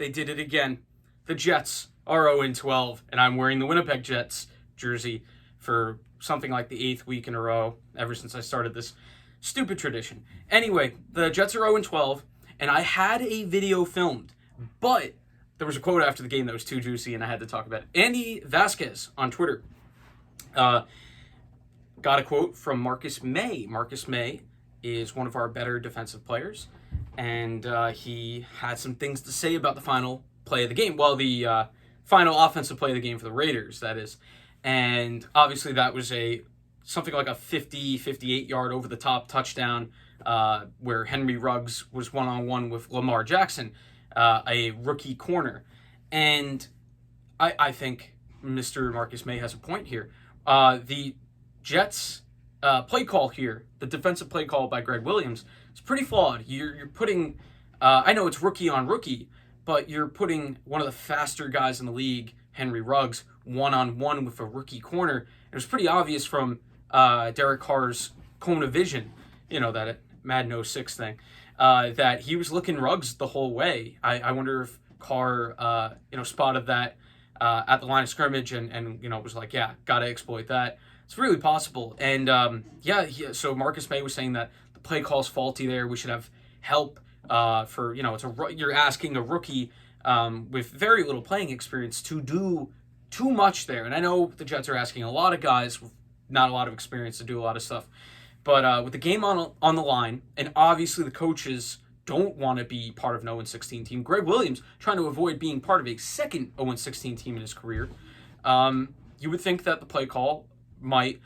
they did it again. The Jets are 0-12, and I'm wearing the Winnipeg Jets jersey for something like the 8th week in a row ever since I started this stupid tradition. Anyway, the Jets are 0-12, and I had a video filmed, but there was a quote after the game that was too juicy, and I had to talk about it. Andy Vasquez on Twitter got a quote from Marcus May. Marcus May is one of our better defensive players, and he had some things to say about the final play of the game. Well, the final offensive play of the game for the Raiders, that is. And obviously that was something like a 58 yard over the top touchdown where Henry Ruggs was one-on-one with Lamar Jackson, a rookie corner. And I think Mr. Marcus May has a point here. The Jets play call here, the defensive play call by Greg Williams, is pretty flawed. You're putting, I know it's rookie on rookie, but you're putting one of the faster guys in the league, Henry Ruggs, one-on-one with a rookie corner. It was pretty obvious from Derek Carr's cone of vision, that Madden 06 thing, that he was looking Ruggs the whole way. I wonder if Carr, spotted that at the line of scrimmage and was like, yeah, got to exploit that. It's really possible. And, so Marcus May was saying that the play call's faulty there. We should have help for, you're asking a rookie with very little playing experience to do too much there. And I know the Jets are asking a lot of guys with not a lot of experience to do a lot of stuff. But with the game on the line, and obviously the coaches don't want to be part of an 0-16 team. Greg Williams trying to avoid being part of a second 0-16 team in his career. You would think that the play call might...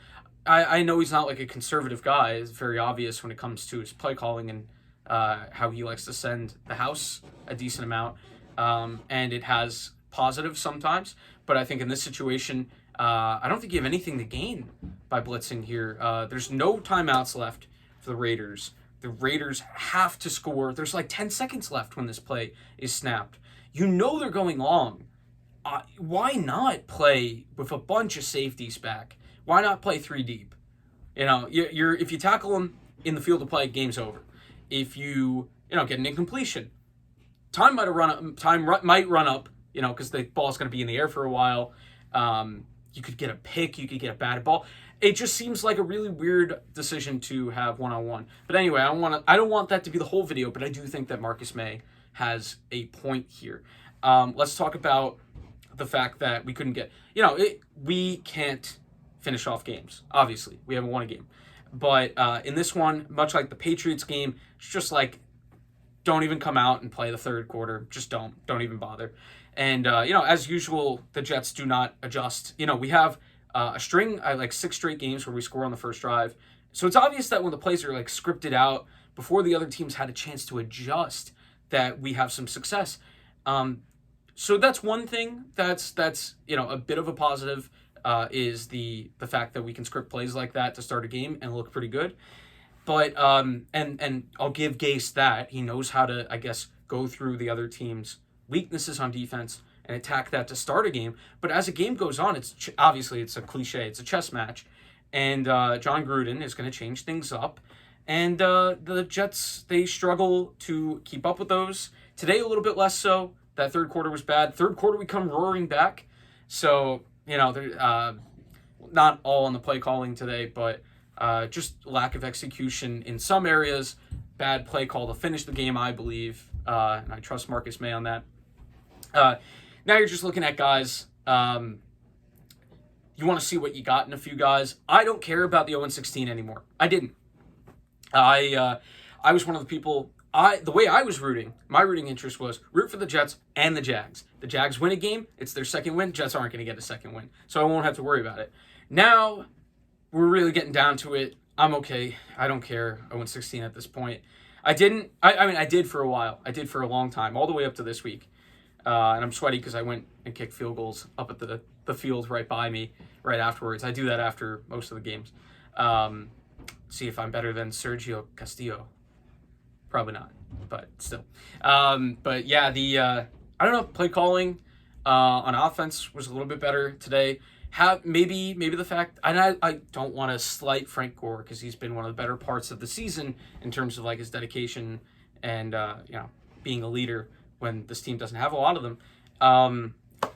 I know he's not like a conservative guy. It's very obvious when it comes to his play calling and how he likes to send the house a decent amount. And it has positives sometimes. But I think in this situation, I don't think you have anything to gain by blitzing here. There's no timeouts left for the Raiders. The Raiders have to score. There's like 10 seconds left when this play is snapped. They're going long. Why not play with a bunch of safeties back? Why not play 3 deep? If you tackle them in the field of play, game's over. If you get an incompletion, time might run up. Because the ball's going to be in the air for a while. You could get a pick. You could get a batted ball. It just seems like a really weird decision to have one-on-one. But anyway, I don't want that to be the whole video, but I do think that Marcus May has a point here. Let's talk about the fact that we couldn't get... we can't finish off games. Obviously, we haven't won a game. But in this one, much like the Patriots game, it's just like, don't even come out and play the third quarter. Just don't even bother. And, as usual, the Jets do not adjust. We have a string, like 6 straight games where we score on the first drive. So it's obvious that when the plays are like scripted out before the other teams had a chance to adjust, that we have some success. So that's one thing that's a bit of a positive is the fact that we can script plays like that to start a game and look pretty good. But, and I'll give Gase that. He knows how to, I guess, go through the other team's weaknesses on defense and attack that to start a game. But as a game goes on, obviously it's a cliche. It's a chess match. And John Gruden is going to change things up. And the Jets, they struggle to keep up with those. Today, a little bit less so. That third quarter was bad. Third quarter, we come roaring back. So, not all on the play calling today, but just lack of execution in some areas. Bad play call to finish the game, I believe. And I trust Marcus May on that. Now you're just looking at guys. You want to see what you got in a few guys. I don't care about the 0-16 anymore. I didn't. I was one of the people. The way I was rooting, my rooting interest was root for the Jets and the Jags. The Jags win a game, it's their second win. Jets aren't going to get a second win, so I won't have to worry about it. Now we're really getting down to it. I'm okay. I don't care. 0-16 at this point. I did for a while. I did for a long time, all the way up to this week. And I'm sweaty because I went and kicked field goals up at the field right by me right afterwards. I do that after most of the games. See if I'm better than Sergio Castillo. Probably not, but still. But yeah, I don't know, play calling on offense was a little bit better today. Maybe the fact, and I don't want to slight Frank Gore because he's been one of the better parts of the season in terms of like his dedication and being a leader. when this team doesn't have a lot of them.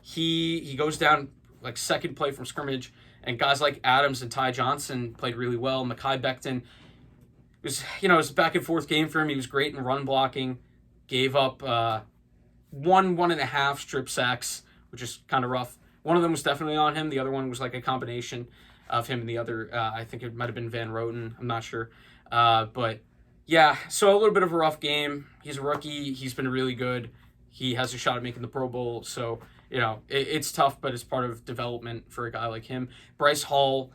He goes down like second play from scrimmage, and guys like Adams and Ty Johnson played really well. Mekhi Becton it was a back and forth game for him. He was great in run blocking. Gave up 1.5 strip sacks, which is kind of rough. One of them was definitely on him. The other one was like a combination of him and the other. I think it might have been Van Roten. I'm not sure. But yeah, so a little bit of a rough game. He's a rookie. He's been really good. He has a shot at making the Pro Bowl. So, it's tough, but it's part of development for a guy like him. Bryce Hall,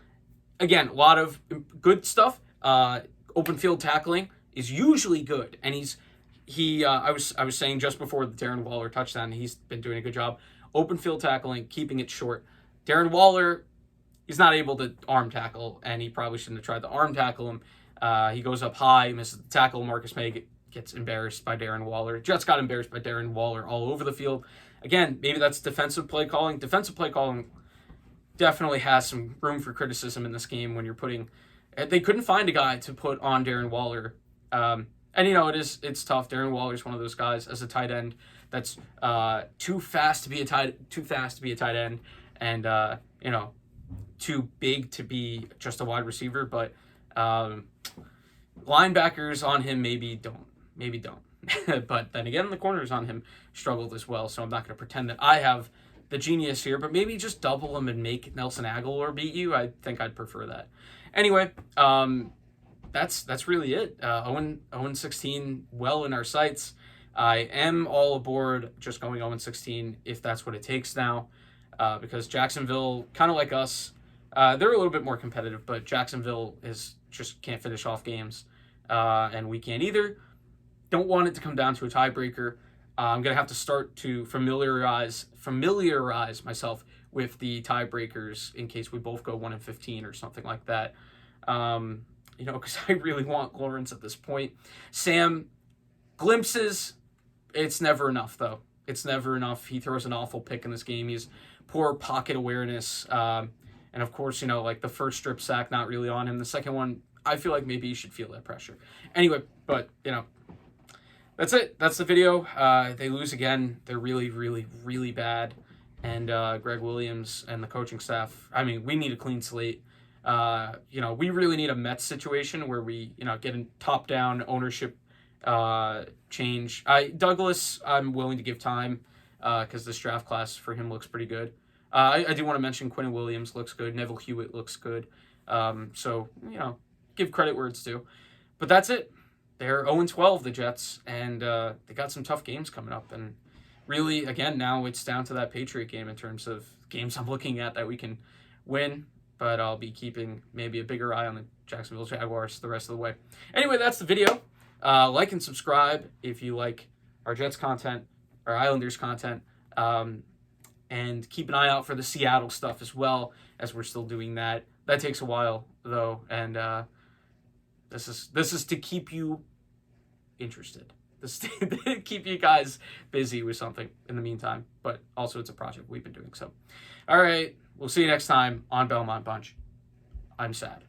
again, a lot of good stuff. Open field tackling is usually good. And I was saying just before the Darren Waller touchdown, he's been doing a good job. Open field tackling, keeping it short. Darren Waller, he's not able to arm tackle, and he probably shouldn't have tried to arm tackle him. He goes up high, misses the tackle. Marcus May gets embarrassed by Darren Waller. Jets got embarrassed by Darren Waller all over the field. Again, maybe that's defensive play calling. Defensive play calling definitely has some room for criticism in this game when you're putting... They couldn't find a guy to put on Darren Waller. And it's tough. Darren Waller's one of those guys as a tight end that's too fast to be a tight end, and too big to be just a wide receiver. But linebackers on him maybe don't. But then again, the corners on him struggled as well. So I'm not going to pretend that I have the genius here, but maybe just double him and make Nelson Agholor beat you. I think I'd prefer that. Anyway, that's really it. 0-16, well in our sights. I am all aboard just going 0-16 if that's what it takes now, because Jacksonville, kind of like us, they're a little bit more competitive, but Jacksonville just can't finish off games, and we can't either. Don't want it to come down to a tiebreaker. I'm going to have to start to familiarize myself with the tiebreakers in case we both go 1-15 or something like that. Because I really want Lawrence at this point. Sam, glimpses, it's never enough, though. It's never enough. He throws an awful pick in this game. He's poor pocket awareness. And, of course, like the first strip sack, not really on him. The second one, I feel like maybe he should feel that pressure. Anyway, but, that's it. That's the video. They lose again. They're really, really, really bad. And Greg Williams and the coaching staff, we need a clean slate. We really need a Mets situation where we, get a top-down ownership change. Douglas, I'm willing to give time because this draft class for him looks pretty good. I do want to mention Quinnen Williams looks good. Neville Hewitt looks good. So, give credit where it's due. But that's it. They're 0-12, the Jets, and they got some tough games coming up. And really, again, now it's down to that Patriot game in terms of games I'm looking at that we can win. But I'll be keeping maybe a bigger eye on the Jacksonville Jaguars the rest of the way. Anyway, that's the video. Like and subscribe if you like our Jets content, our Islanders content. And keep an eye out for the Seattle stuff as well, as we're still doing that. That takes a while, though, and this is to keep you interested. This to keep you guys busy with something in the meantime. But also it's a project we've been doing. So, all right, we'll see you next time on Belmont Bunch. I'm sad.